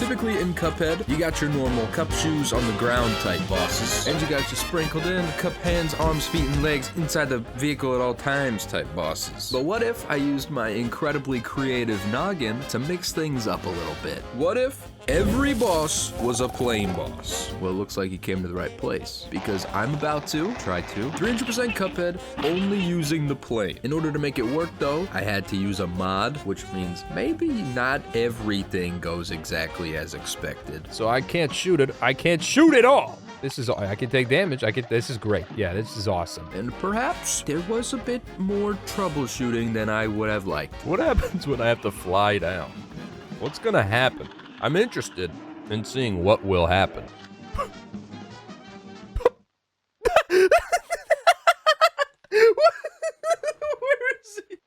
Typically in Cuphead, you got your normal cup shoes on the ground type bosses, and you got your sprinkled in cup hands, arms, feet, and legs inside the vehicle at all times type bosses. But what if I used my incredibly creative noggin to mix things up a little bit? What if every boss was a plane boss? Well, it looks like you came to the right place, because I'm about to try to 300% Cuphead only using the plane. In order to make it work though, I had to use a mod, which means maybe not everything goes exactly as expected. So I can't shoot it. I can't shoot at all. This is, I can take damage. This is great. Yeah, this is awesome. And perhaps there was a bit more troubleshooting than I would have liked. What happens when I have to fly down? What's gonna happen? I'm interested in seeing what will happen. Where is he?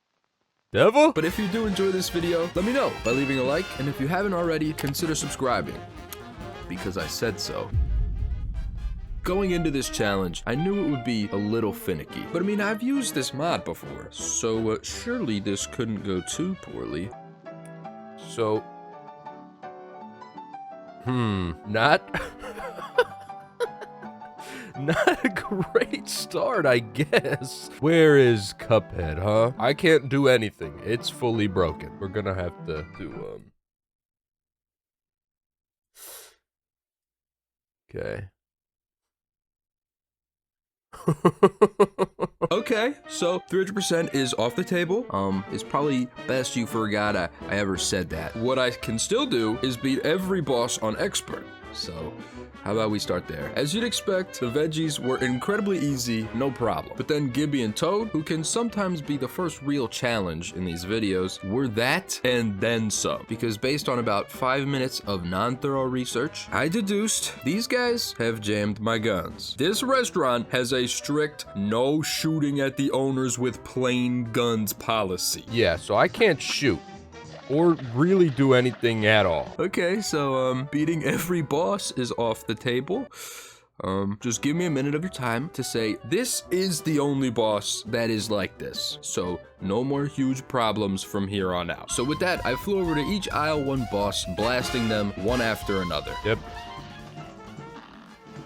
Devil? But if you do enjoy this video, let me know by leaving a like, and if you haven't already, consider subscribing, because I said so. Going into this challenge, I knew it would be a little finicky, but I mean, I've used this mod before, so surely this couldn't go too poorly. So, not a great start, I guess. Where is Cuphead, huh? I can't do anything. It's fully broken. We're gonna have to do, okay. Okay, so 300% is off the table. It's probably best you forgot I ever said that. What I can still do is beat every boss on expert. So, how about we start there? As you'd expect, the veggies were incredibly easy, no problem. But then Gibby and Toad, who can sometimes be the first real challenge in these videos, were that and then some. Because based on about 5 minutes of non-thorough research, I deduced these guys have jammed my guns. This restaurant has a strict no shooting at the owners with plain guns policy. Yeah, so I can't shoot or really do anything at all. Okay, so beating every boss is off the table. Just give me a minute of your time to say, this is the only boss that is like this. So no more huge problems from here on out. So with that, I flew over to each aisle 1 boss, blasting them one after another. Yep.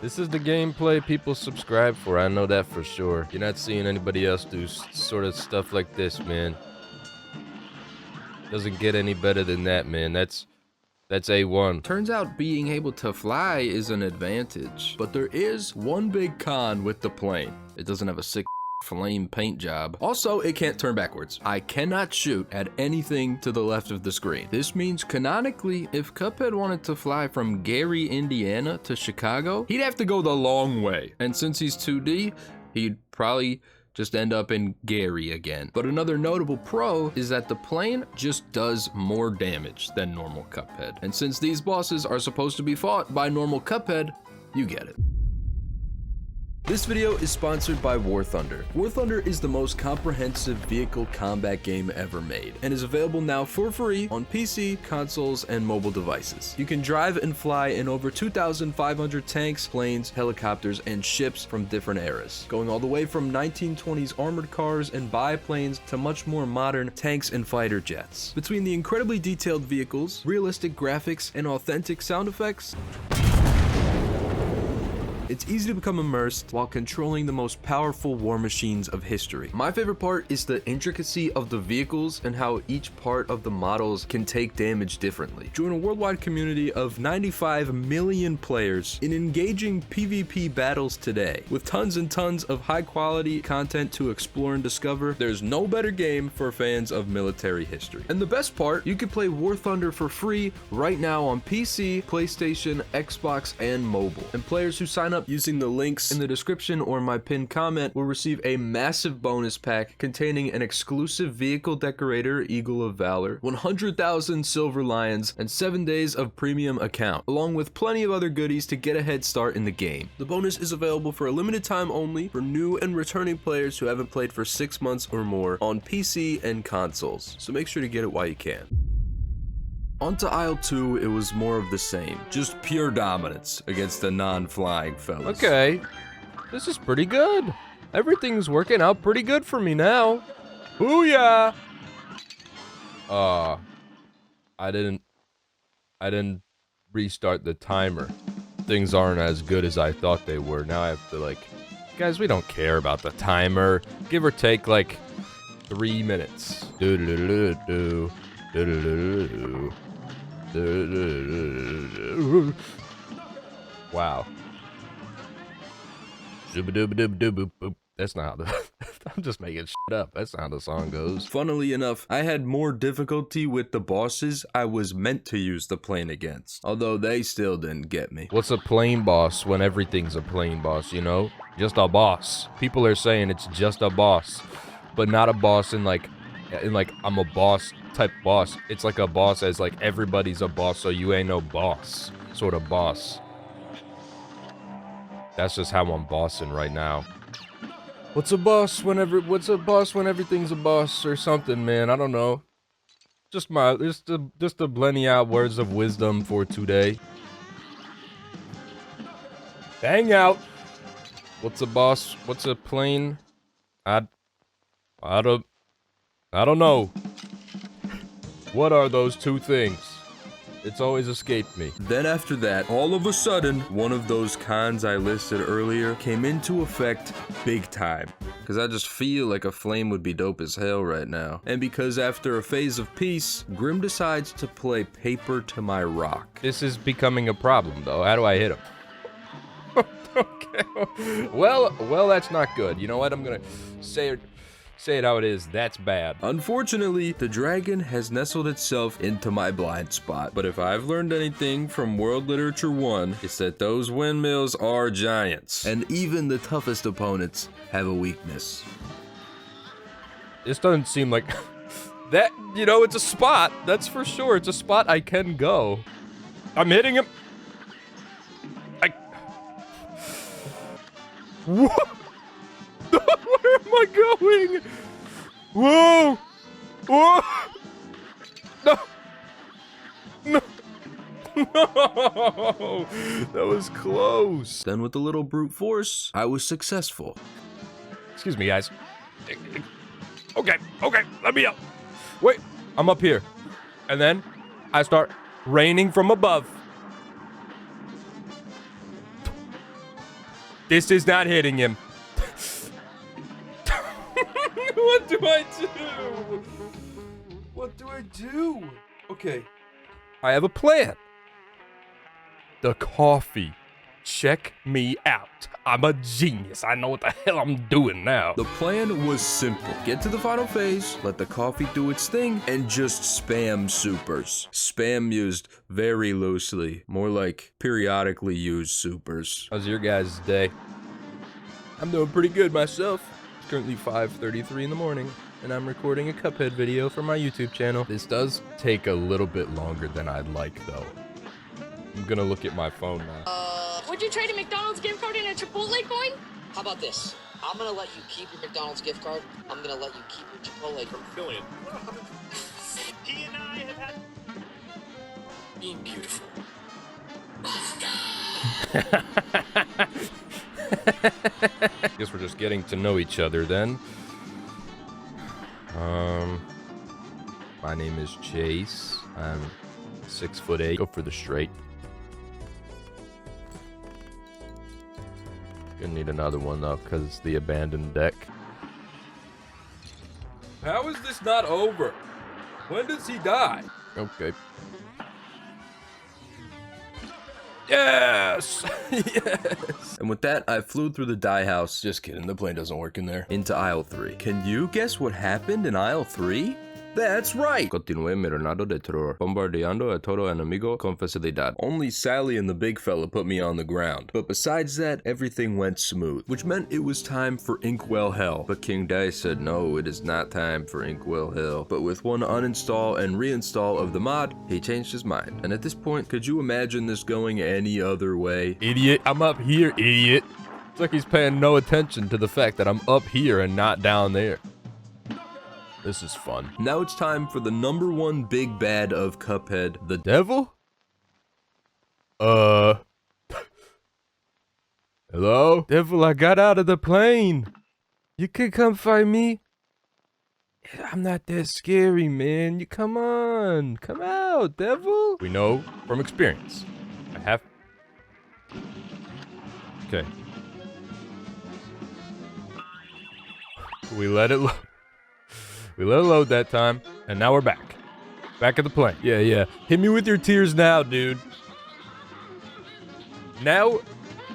This is the gameplay people subscribe for, I know that for sure. You're not seeing anybody else do sort of stuff like this, man. Doesn't get any better than that, man. That's A1. Turns out being able to fly is an advantage, but there is one big con with the plane. It doesn't have a sick flame paint job. Also, it can't turn backwards. I cannot shoot at anything to the left of the screen. This means canonically, if Cuphead wanted to fly from Gary, Indiana to Chicago, he'd have to go the long way. And since he's 2D, he'd probably just end up in Gary again. But another notable pro is that the plane just does more damage than normal Cuphead. And since these bosses are supposed to be fought by normal Cuphead, you get it. This video is sponsored by War Thunder. War Thunder is the most comprehensive vehicle combat game ever made, and is available now for free on PC, consoles, and mobile devices. You can drive and fly in over 2,500 tanks, planes, helicopters, and ships from different eras, going all the way from 1920s armored cars and biplanes to much more modern tanks and fighter jets. Between the incredibly detailed vehicles, realistic graphics, and authentic sound effects, it's easy to become immersed while controlling the most powerful war machines of history. My favorite part is the intricacy of the vehicles and how each part of the models can take damage differently. Join a worldwide community of 95 million players in engaging PvP battles today. With tons and tons of high quality content to explore and discover, there's no better game for fans of military history. And the best part, you can play War Thunder for free right now on PC, PlayStation, Xbox, and mobile. And players who sign up using the links in the description or my pinned comment will receive a massive bonus pack containing an exclusive vehicle decorator, Eagle of Valor, 100,000 silver lions, and 7 days of premium account, along with plenty of other goodies to get a head start in the game. The bonus is available for a limited time only for new and returning players who haven't played for 6 months or more on PC and consoles, so make sure to get it while you can. Onto aisle 2, it was more of the same. Just pure dominance against the non-flying fellas. Okay, this is pretty good. Everything's working out pretty good for me now. Booyah! I didn't restart the timer. Things aren't as good as I thought they were. Now I have to, like... Guys, we don't care about the timer. Give or take, like, 3 minutes. Wow. That's not how the... I'm just making shit up. That's not how the song goes. Funnily enough, I had more difficulty with the bosses I was meant to use the plane against, although they still didn't get me. What's a plane boss when everything's a plane boss, you know? Just a boss. People are saying it's just a boss, but not a boss in like I'm a boss type boss. It's like a boss as like everybody's a boss, so you ain't no boss sort of boss. That's just how I'm bossing right now. What's a boss when everything's a boss or something, man? I don't know. Just the blenyowl words of wisdom for today. Bang out. What's a boss? What's a plane? I don't know. What are those two things? It's always escaped me. Then after that, all of a sudden, one of those cons I listed earlier came into effect big time. Because I just feel like a flame would be dope as hell right now. And because after a phase of peace, Grim decides to play paper to my rock. This is becoming a problem, though. How do I hit him? Okay. Well, that's not good. You know what? I'm gonna say it how it is. That's bad. Unfortunately, the dragon has nestled itself into my blind spot. But if I've learned anything from World Literature 1, it's that those windmills are giants. And even the toughest opponents have a weakness. This doesn't seem like... that, you know, it's a spot. That's for sure. It's a spot I can go. I'm hitting him. What? Where am I going? Whoa! Whoa! No! No! No! That was close. Then with a little brute force, I was successful. Excuse me, guys. Okay, let me up. Wait, I'm up here. And then I start raining from above. This is not hitting him. What do I do? What do I do? Okay. I have a plan. The coffee. Check me out. I'm a genius. I know what the hell I'm doing now. The plan was simple. Get to the final phase, let the coffee do its thing, and just spam supers. Spam used very loosely, more like periodically used supers. How's your guys' day? I'm doing pretty good myself. It's currently 5:33 in the morning, and I'm recording a Cuphead video for my YouTube channel. This does take a little bit longer than I'd like, though. I'm gonna look at my phone now. Would you trade a McDonald's gift card and a Chipotle coin? How about this? I'm gonna let you keep your McDonald's gift card. I'm gonna let you keep your Chipotle from filling. He and I have had... Being beautiful. Guess we're just getting to know each other then. My name is Chase. I'm 6'8". Go for the straight. Gonna need another one though, because it's the abandoned deck. How is this not over? When does he die? Okay. Yes! Yes! And with that, I flew through the die house. Just kidding, the plane doesn't work in there. Into aisle 3. Can you guess what happened in aisle 3? That's right! Continué mi tornado de terror, bombardeando a todo enemigo con facilidad. Only Sally and the big fella put me on the ground. But besides that, everything went smooth, which meant it was time for Inkwell Hell. But King Dice said, no, it is not time for Inkwell Hell. But with one uninstall and reinstall of the mod, he changed his mind. And at this point, could you imagine this going any other way? Idiot, I'm up here, idiot. It's like he's paying no attention to the fact that I'm up here and not down there. This is fun. Now it's time for the #1 big bad of Cuphead, the devil? Hello? Devil, I got out of the plane. You can come find me. I'm not that scary, man. You come on. Come out, devil. We know from experience I have... Okay. We let it load that time, and now we're back. Back at the plane. Yeah. Hit me with your tears now, dude. Now,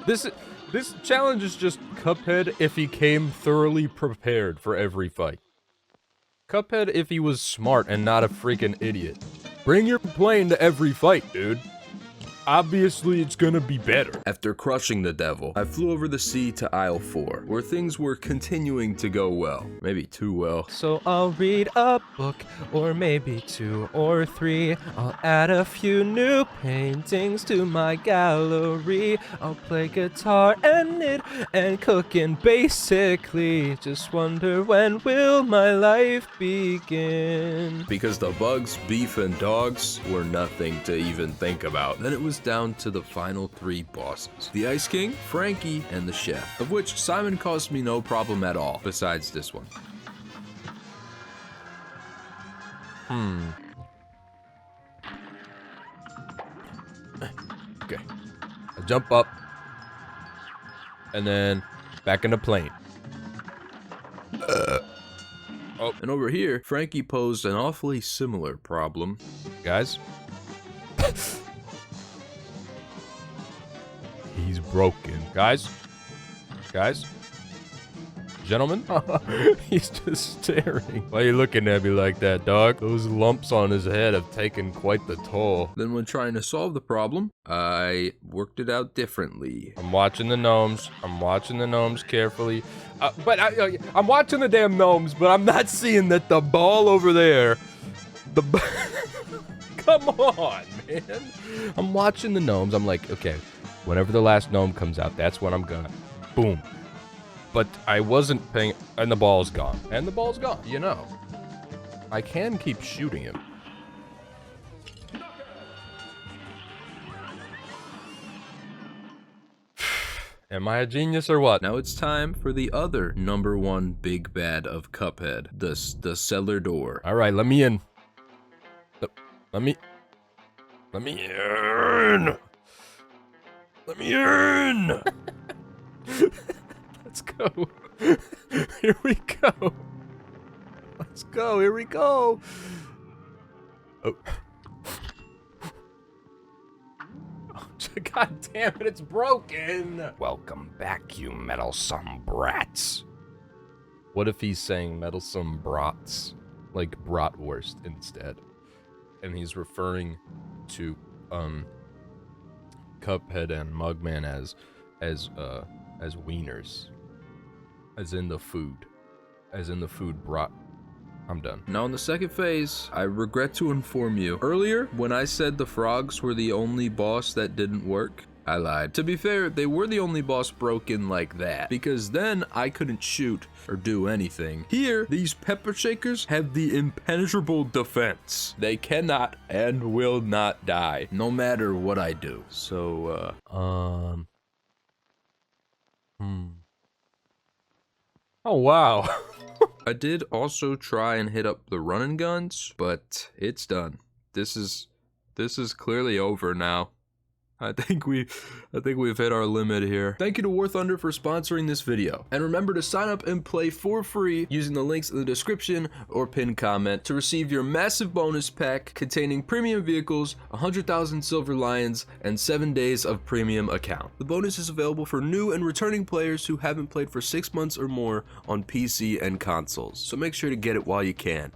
this challenge is just Cuphead if he came thoroughly prepared for every fight. Cuphead if he was smart and not a freaking idiot. Bring your plane to every fight, dude. Obviously, it's gonna be better. After crushing the devil, I flew over the sea to aisle 4, where things were continuing to go well. Maybe too well. So I'll read a book, or maybe 2 or 3. I'll add a few new paintings to my gallery. I'll play guitar and knit and cook, and basically just wonder, when will my life begin? Because the bugs, beef, and dogs were nothing to even think about. Then it was down to the final 3 bosses. The Ice King, Frankie, and the Chef, of which Simon caused me no problem at all, besides this one. Okay. I jump up, and then back in the plane. Oh, and over here, Frankie posed an awfully similar problem. Guys? He's broken. Guys? Gentlemen? He's just staring. Why are you looking at me like that, dog? Those lumps on his head have taken quite the toll. Then when trying to solve the problem, I worked it out differently. I'm watching the gnomes. Carefully. I'm watching the damn gnomes, but I'm not seeing that the ball over there... Come on, man. I'm watching the gnomes. I'm like, okay, whenever the last gnome comes out, that's when I'm gonna... Boom. But I wasn't paying... And the ball's gone. You know. I can keep shooting him. Am I a genius or what? Now it's time for the other #1 big bad of Cuphead, the cellar door. All right, let me in. Let me in. Let's go. Here we go. Here we go. Oh. God damn it, it's broken. Welcome back, you meddlesome brats. What if he's saying meddlesome brats? Like bratwurst instead. And he's referring to, Cuphead and Mugman as wieners. As in the food brat. I'm done. Now in the second phase, I regret to inform you. Earlier, when I said the frogs were the only boss that didn't work, I lied. To be fair, they were the only boss broken like that, because then I couldn't shoot or do anything. Here, these pepper shakers have the impenetrable defense. They cannot and will not die, no matter what I do. So, Oh, wow. I did also try and hit up the running guns, but it's done. This is clearly over now. I think we've hit our limit here. Thank you to War Thunder for sponsoring this video. And remember to sign up and play for free using the links in the description or pinned comment to receive your massive bonus pack containing premium vehicles, 100,000 silver lions, and 7 days of premium account. The bonus is available for new and returning players who haven't played for 6 months or more on PC and consoles, so make sure to get it while you can.